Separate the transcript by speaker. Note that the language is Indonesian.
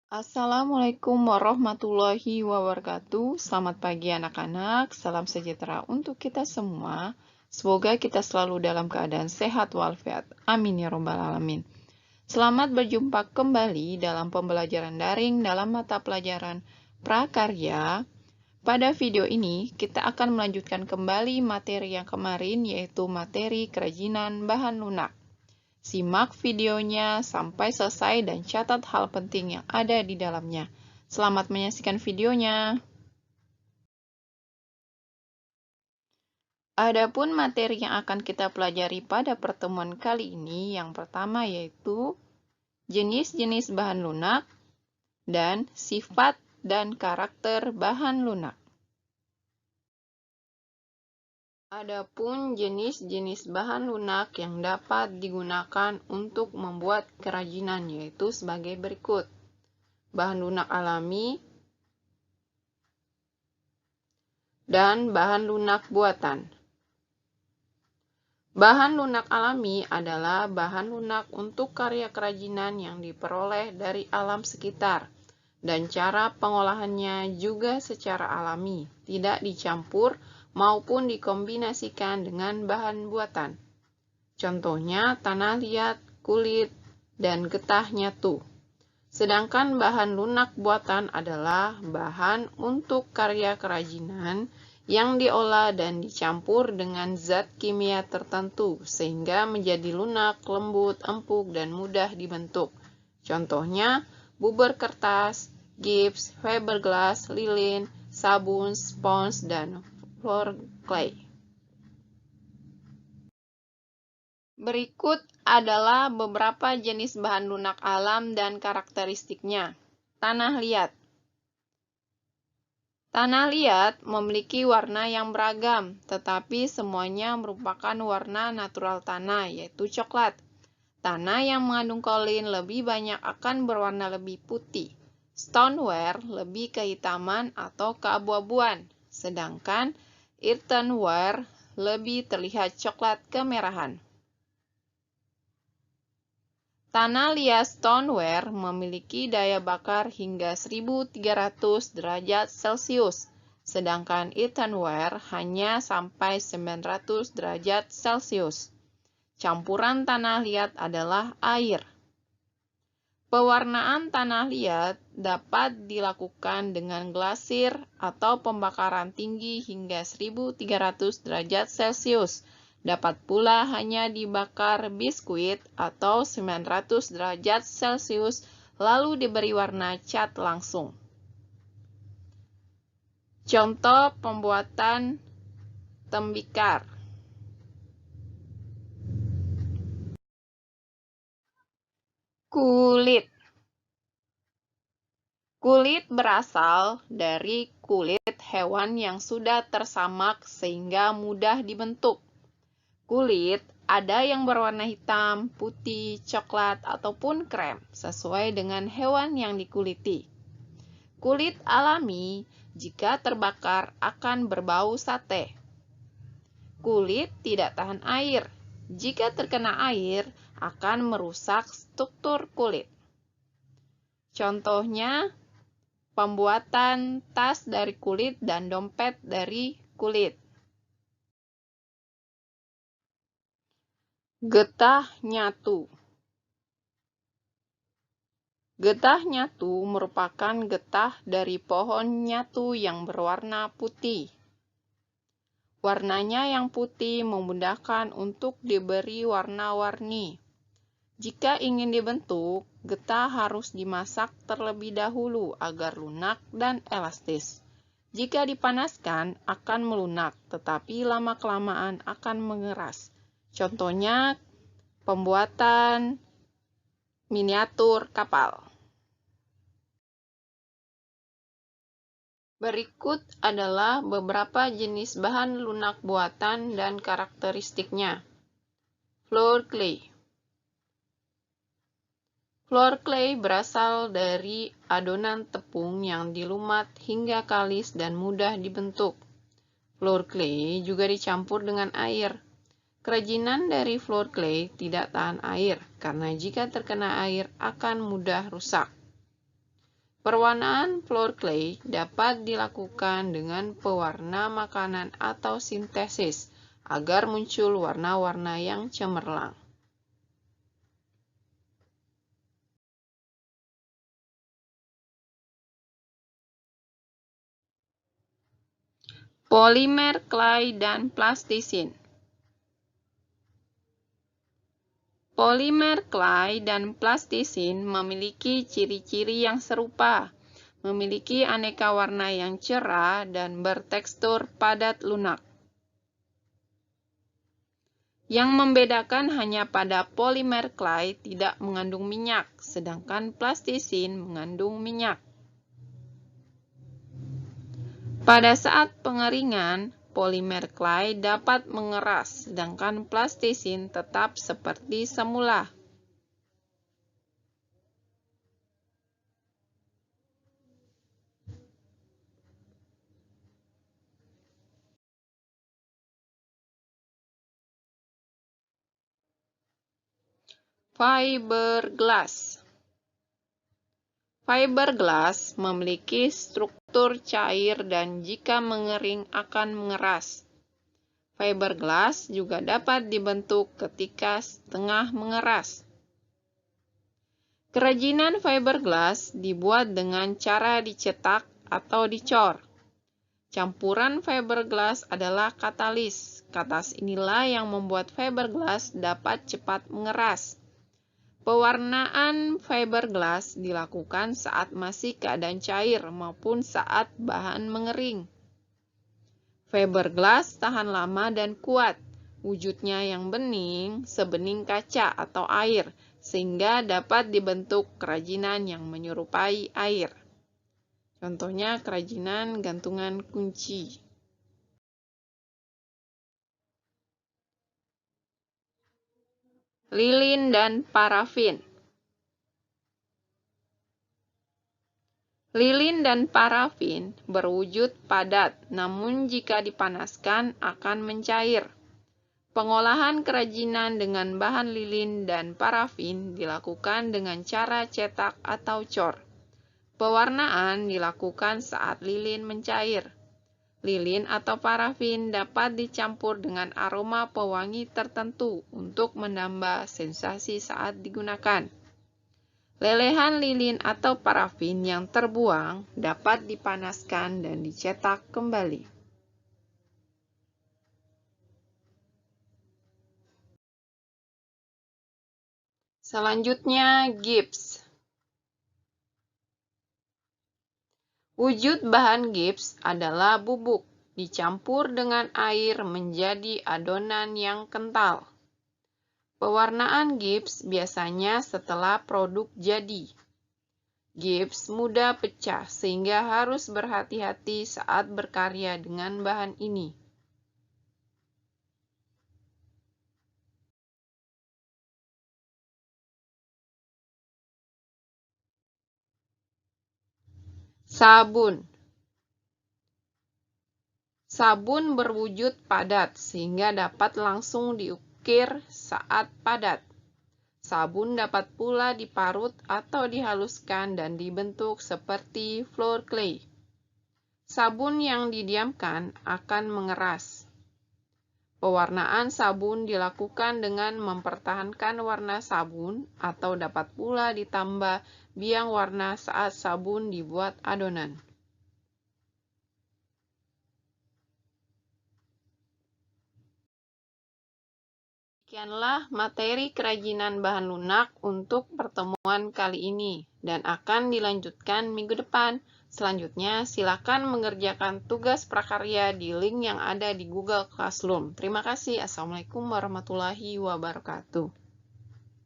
Speaker 1: Assalamualaikum warahmatullahi wabarakatuh. Selamat pagi anak-anak, salam sejahtera untuk kita semua. Semoga kita selalu dalam keadaan sehat walafiat. Amin ya robbal alamin. Selamat berjumpa kembali dalam pembelajaran daring dalam mata pelajaran prakarya. Pada video ini, kita akan melanjutkan kembali materi yang kemarin, yaitu materi kerajinan bahan lunak. Simak videonya sampai selesai dan catat hal penting yang ada di dalamnya. Selamat menyaksikan videonya. Adapun materi yang akan kita pelajari pada pertemuan kali ini, yang pertama yaitu jenis-jenis bahan lunak dan sifat dan karakter bahan lunak. Adapun jenis-jenis bahan lunak yang dapat digunakan untuk membuat kerajinan yaitu sebagai berikut. Bahan lunak alami dan bahan lunak buatan. Bahan lunak alami adalah bahan lunak untuk karya kerajinan yang diperoleh dari alam sekitar, dan cara pengolahannya juga secara alami, tidak dicampur maupun dikombinasikan dengan bahan buatan. Contohnya tanah liat, kulit, dan getah nyatu. Sedangkan bahan lunak buatan adalah bahan untuk karya kerajinan yang diolah dan dicampur dengan zat kimia tertentu sehingga menjadi lunak, lembut, empuk, dan mudah dibentuk. Contohnya bubur kertas, gips, fiberglass, lilin, sabun, spons, dan floor clay. Berikut adalah beberapa jenis bahan lunak alam dan karakteristiknya. Tanah liat. Tanah liat memiliki warna yang beragam, tetapi semuanya merupakan warna natural tanah, yaitu coklat. Tanah yang mengandung kolin lebih banyak akan berwarna lebih putih. Stoneware lebih kehitaman atau keabu-abuan, sedangkan earthenware lebih terlihat coklat kemerahan. Tanah liat stoneware memiliki daya bakar hingga 1300 derajat Celcius, sedangkan earthenware hanya sampai 900 derajat Celcius. Campuran tanah liat adalah air. Pewarnaan tanah liat dapat dilakukan dengan glasir atau pembakaran tinggi hingga 1300 derajat Celcius. Dapat pula hanya dibakar biskuit atau 900 derajat Celcius lalu diberi warna cat langsung. Contoh pembuatan tembikar. Kulit. Kulit berasal dari kulit hewan yang sudah tersamak sehingga mudah dibentuk. Kulit ada yang berwarna hitam, putih, coklat, ataupun krem, sesuai dengan hewan yang dikuliti. Kulit alami, jika terbakar, akan berbau sate. Kulit tidak tahan air. Jika terkena air, akan merusak struktur kulit. Contohnya, pembuatan tas dari kulit dan dompet dari kulit. Getah nyatu. Getah nyatu merupakan getah dari pohon nyatu yang berwarna putih. Warnanya yang putih memudahkan untuk diberi warna-warni. Jika ingin dibentuk, getah harus dimasak terlebih dahulu agar lunak dan elastis. Jika dipanaskan, akan melunak, tetapi lama-kelamaan akan mengeras. Contohnya, pembuatan miniatur kapal. Berikut adalah beberapa jenis bahan lunak buatan dan karakteristiknya. Floor clay. Floor clay berasal dari adonan tepung yang dilumat hingga kalis dan mudah dibentuk. Floor clay juga dicampur dengan air. Kerajinan dari floor clay tidak tahan air, karena jika terkena air akan mudah rusak. Perwarnaan floor clay dapat dilakukan dengan pewarna makanan atau sintesis agar muncul warna-warna yang cemerlang. Polimer clay dan plastisin. Polimer clay dan plastisin memiliki ciri-ciri yang serupa, memiliki aneka warna yang cerah dan bertekstur padat lunak. Yang membedakan hanya pada polimer clay tidak mengandung minyak, sedangkan plastisin mengandung minyak. Pada saat pengeringan, polimer clay dapat mengeras, sedangkan plastisin tetap seperti semula. Fiberglass. Fiberglass memiliki struktur cair dan jika mengering akan mengeras. Fiberglass juga dapat dibentuk ketika setengah mengeras. Kerajinan fiberglass dibuat dengan cara dicetak atau dicor. Campuran fiberglass adalah katalis. Katalis inilah yang membuat fiberglass dapat cepat mengeras. Pewarnaan fiberglass dilakukan saat masih keadaan cair maupun saat bahan mengering. Fiberglass tahan lama dan kuat. Wujudnya yang bening, sebening kaca atau air, sehingga dapat dibentuk kerajinan yang menyerupai air. Contohnya kerajinan gantungan kunci. Lilin dan parafin. Lilin dan parafin berwujud padat, namun jika dipanaskan akan mencair. Pengolahan kerajinan dengan bahan lilin dan parafin dilakukan dengan cara cetak atau cor. Pewarnaan dilakukan saat lilin mencair. Lilin atau parafin dapat dicampur dengan aroma pewangi tertentu untuk menambah sensasi saat digunakan. Lelehan lilin atau parafin yang terbuang dapat dipanaskan dan dicetak kembali. Selanjutnya, gips. Wujud bahan gips adalah bubuk, dicampur dengan air menjadi adonan yang kental. Pewarnaan gips biasanya setelah produk jadi. Gips mudah pecah sehingga harus berhati-hati saat berkarya dengan bahan ini. Sabun. Sabun berwujud padat sehingga dapat langsung diukir saat padat. Sabun dapat pula diparut atau dihaluskan dan dibentuk seperti floor clay. Sabun yang didiamkan akan mengeras. Pewarnaan sabun dilakukan dengan mempertahankan warna sabun atau dapat pula ditambah biang warna saat sabun dibuat adonan. Demikianlah materi kerajinan bahan lunak untuk pertemuan kali ini dan akan dilanjutkan minggu depan. Selanjutnya, silakan mengerjakan tugas prakarya di link yang ada di Google Classroom. Terima kasih. Assalamualaikum warahmatullahi wabarakatuh.